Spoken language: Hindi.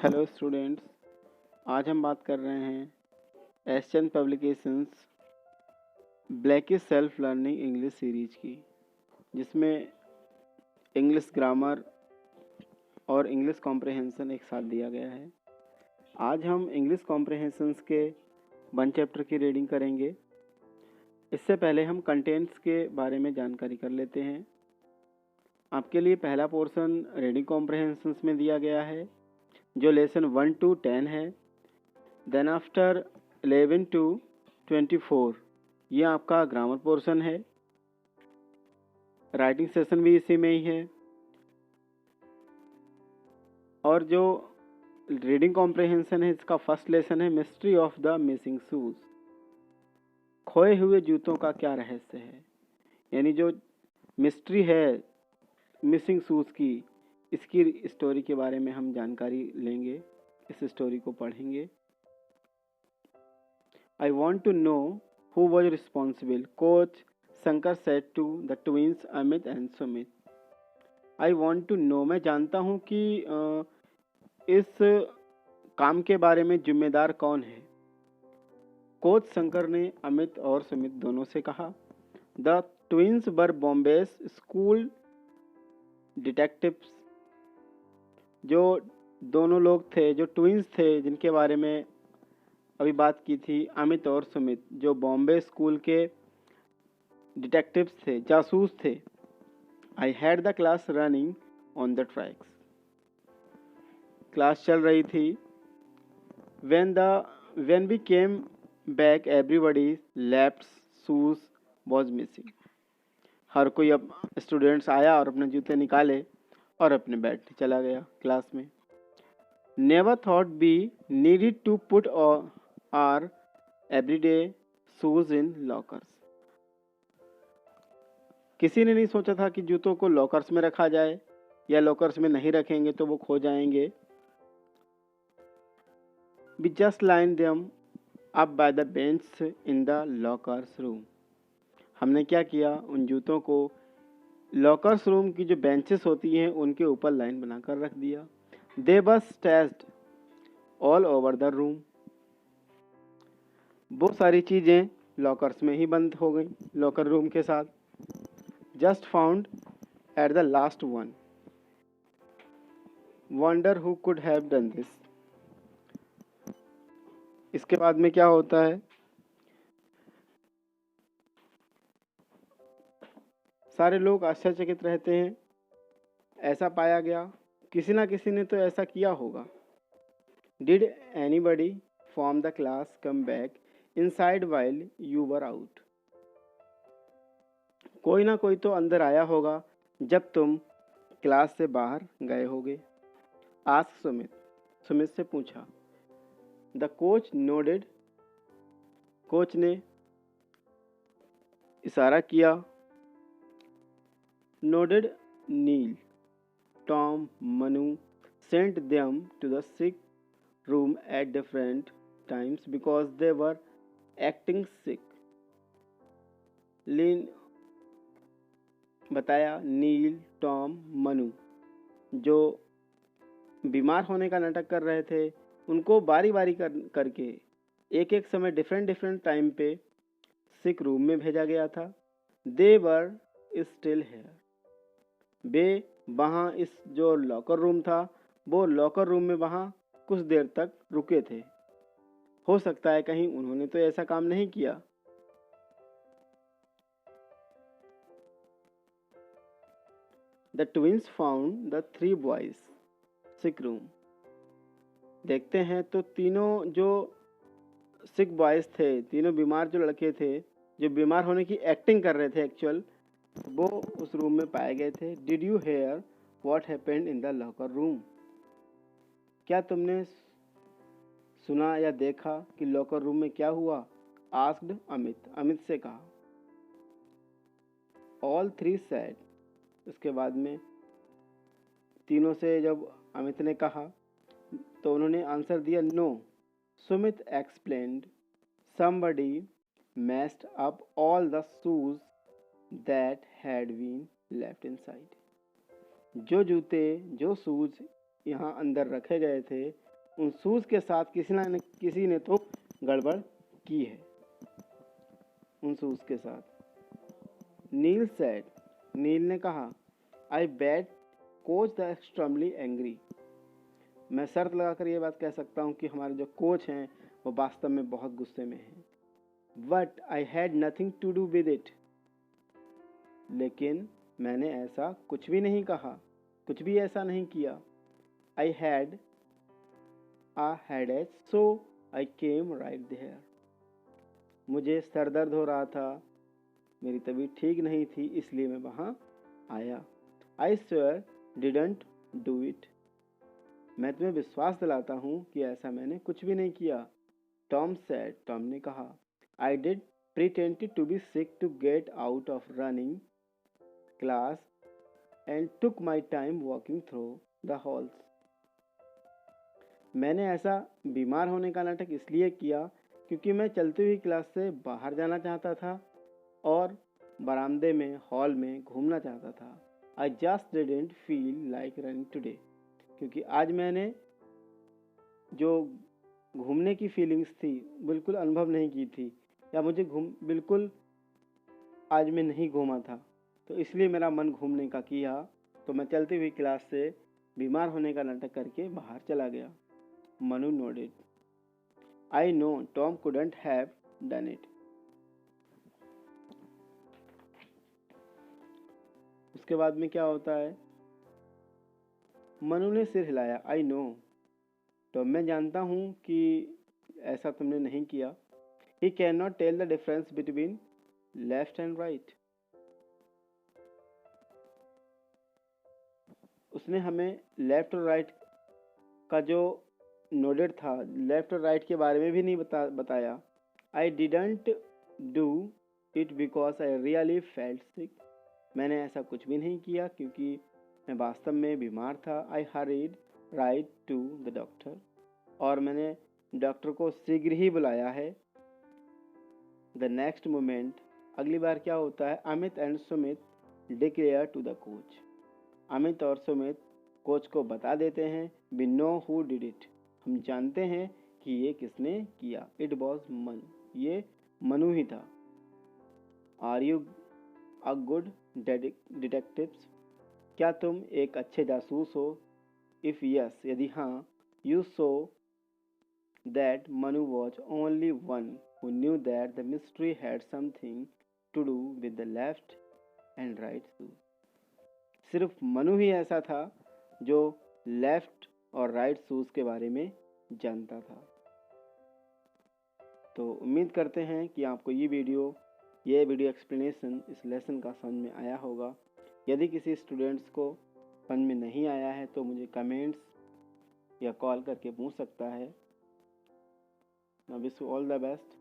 हेलो स्टूडेंट्स, आज हम बात कर रहे हैं एसचंद publications black self learning English series की, जिसमें इंग्लिश ग्रामर और इंग्लिश कॉम्प्रहेंशन एक साथ दिया गया है। आज हम इंग्लिश कॉम्प्रहेंशंस के 1 चैप्टर की रीडिंग करेंगे। इससे पहले हम कंटेंट्स के बारे में जानकारी कर लेते हैं। आपके लिए पहला पोर्शन रीडिंग कॉम्प्रहेंशंस में दिया गया है, जो लेसन 1 to 10 है। देन आफ्टर 11 to 24 ये आपका ग्रामर पोर्शन है। राइटिंग सेशन भी इसी में ही है। और जो रीडिंग कॉम्प्रहेंशन है, इसका फर्स्ट लेसन है mystery of the missing shoes. खोए हुए जूतों का क्या रहस्य है, यानी जो मिस्ट्री है मिसिंग शूज की, इसकी स्टोरी के बारे में हम जानकारी लेंगे, इस स्टोरी को पढ़ेंगे। I want to know who was responsible, Coach Shankar said to the twins Amit and Sumit. I want to know, मैं जानता हूँ कि इस काम के बारे में जिम्मेदार कौन है। कोच शंकर ने अमित और सुमित दोनों से कहा। The twins were Bombay's school detectives. जो दोनों लोग थे, जो ट्विंस थे, जिनके बारे में अभी बात की थी, अमित और सुमित, जो बॉम्बे स्कूल के डिटेक्टिव्स थे, जासूस थे। I had the class running on the tracks. Class चल रही थी। when we came back everybody left shoes was missing. हर कोई अब स्टूडेंट्स आया और अपने जूते निकाले और अपने बैठ चला गया क्लास में। Never thought be needed to put our everyday shoes in lockers. किसी ने नहीं सोचा था कि जूतों को लॉकर्स में रखा जाए, या लॉकर्स में नहीं रखेंगे तो वो खो जाएंगे। We just lined them up by the bench in the lockers room. हमने क्या किया, उन जूतों को लॉकर्स रूम की जो बेंचेस होती हैं उनके ऊपर लाइन बनाकर रख दिया। They were stashed all over the room. वो सारी चीज़ें लॉकर्स में ही बंद हो गई लॉकर रूम के साथ। Just found at the last one, wonder who could have done this. इसके बाद में क्या होता है, सारे लोग आश्चर्यचकित रहते हैं। ऐसा पाया गया, किसी ना किसी ने तो ऐसा किया होगा। Did anybody from the class come back inside while you were out. कोई ना कोई तो अंदर आया होगा जब तुम क्लास से बाहर गए होगे। आस्क सुमित, सुमित से पूछा। द कोच नोडेड, कोच ने इशारा किया। Nodded Neil, Tom, Manu sent them to the sick room at different times because they were acting sick. Lin बताया, नील, टॉम, मनु जो बीमार होने का नाटक कर रहे थे, उनको बारी बारी करके एक एक समय डिफरेंट टाइम पे सिक रूम में भेजा गया था। दे वर स्टिल हेयर, वे वहाँ, इस जो लॉकर रूम था, वो लॉकर रूम में वहाँ कुछ देर तक रुके थे। हो सकता है कहीं उन्होंने तो ऐसा काम नहीं किया। The twins found the 3 boys sick room. देखते हैं तो तीनों जो सिक बॉयज थे, तीनों बीमार जो लड़के थे, जो बीमार होने की एक्टिंग कर रहे थे एक्चुअल, वो उस रूम में पाए गए थे। Did you hear what happened in the locker room. क्या तुमने सुना या देखा कि लॉकर रूम में क्या हुआ। आस्क्ड अमित, अमित से कहा। ऑल 3 सेड, उसके बाद में तीनों से जब अमित ने कहा तो उन्होंने आंसर दिया, no. Sumit explained, somebody messed up all the shoes that had been left inside. जो जूते, जो शूज यहाँ अंदर रखे गए थे, उन शूज के साथ किसी ने तो गड़बड़ की है। उन शूज के साथ। नील सेड, नील ने कहा, आई बेट कोच द एक्सट्रीमली एंग्री। मैं शर्त लगाकर ये बात कह सकता हूँ कि हमारे जो कोच हैं वो वास्तव में बहुत गुस्से में हैं। But I had nothing to do with it. लेकिन मैंने ऐसा कुछ भी नहीं कहा, कुछ भी ऐसा नहीं किया। I had a headache, so I came right there. मुझे सर दर्द हो रहा था, मेरी तबीयत ठीक नहीं थी, इसलिए मैं वहाँ आया। I swear didn't do it. मैं तुम्हें विश्वास दिलाता हूँ कि ऐसा मैंने कुछ भी नहीं किया। Tom said, टॉम ने कहा, I did pretended to be sick to get out of running class and took my time walking through the halls. मैंने ऐसा बीमार होने का नाटक इसलिए किया क्योंकि मैं चलती हुई क्लास से बाहर जाना चाहता था और बरामदे में हॉल में घूमना चाहता था। I just didn't feel like running today. क्योंकि आज मैंने जो घूमने की फीलिंग्स थी बिल्कुल अनुभव नहीं की थी, या मुझे बिल्कुल आज मैं नहीं घूमा था, तो इसलिए मेरा मन घूमने का किया, तो मैं चलती हुई क्लास से बीमार होने का नाटक करके बाहर चला गया। Manu nodded. I know Tom couldn't have done it. उसके बाद में क्या होता है? मनु ने सिर हिलाया। I know. तो मैं जानता हूँ कि ऐसा तुमने नहीं किया। He cannot tell the difference between left and right. उसने हमें लेफ्ट और राइट का जो नोडेड था, लेफ्ट और राइट के बारे में भी नहीं बताया। I didn't do it because I really felt sick. मैंने ऐसा कुछ भी नहीं किया क्योंकि मैं वास्तव में बीमार था। I hurried right to the doctor, और मैंने डॉक्टर को शीघ्र ही बुलाया है। द नेक्स्ट मोमेंट, अगली बार क्या होता है? Amit and Sumit declare to the coach. Amit और सुमित कोच को बता देते हैं, we know who did it. हम जानते हैं कि ये किसने किया। इट वॉज मन, ये मनु ही था। Are you a good detectives? क्या तुम एक अच्छे जासूस हो? इफ यस, यदि हाँ, you so that Manu was only one who knew that the mystery had something to do with the left and right shoe. सिर्फ मनु ही ऐसा था जो लेफ्ट और राइट शूज के बारे में जानता था। तो उम्मीद करते हैं कि आपको ये वीडियो एक्सप्लेनेशन इस लेसन का समझ में आया होगा। यदि किसी स्टूडेंट्स को समझ में नहीं आया है तो मुझे कमेंट्स या कॉल करके पूछ सकता है। I wish you all the best.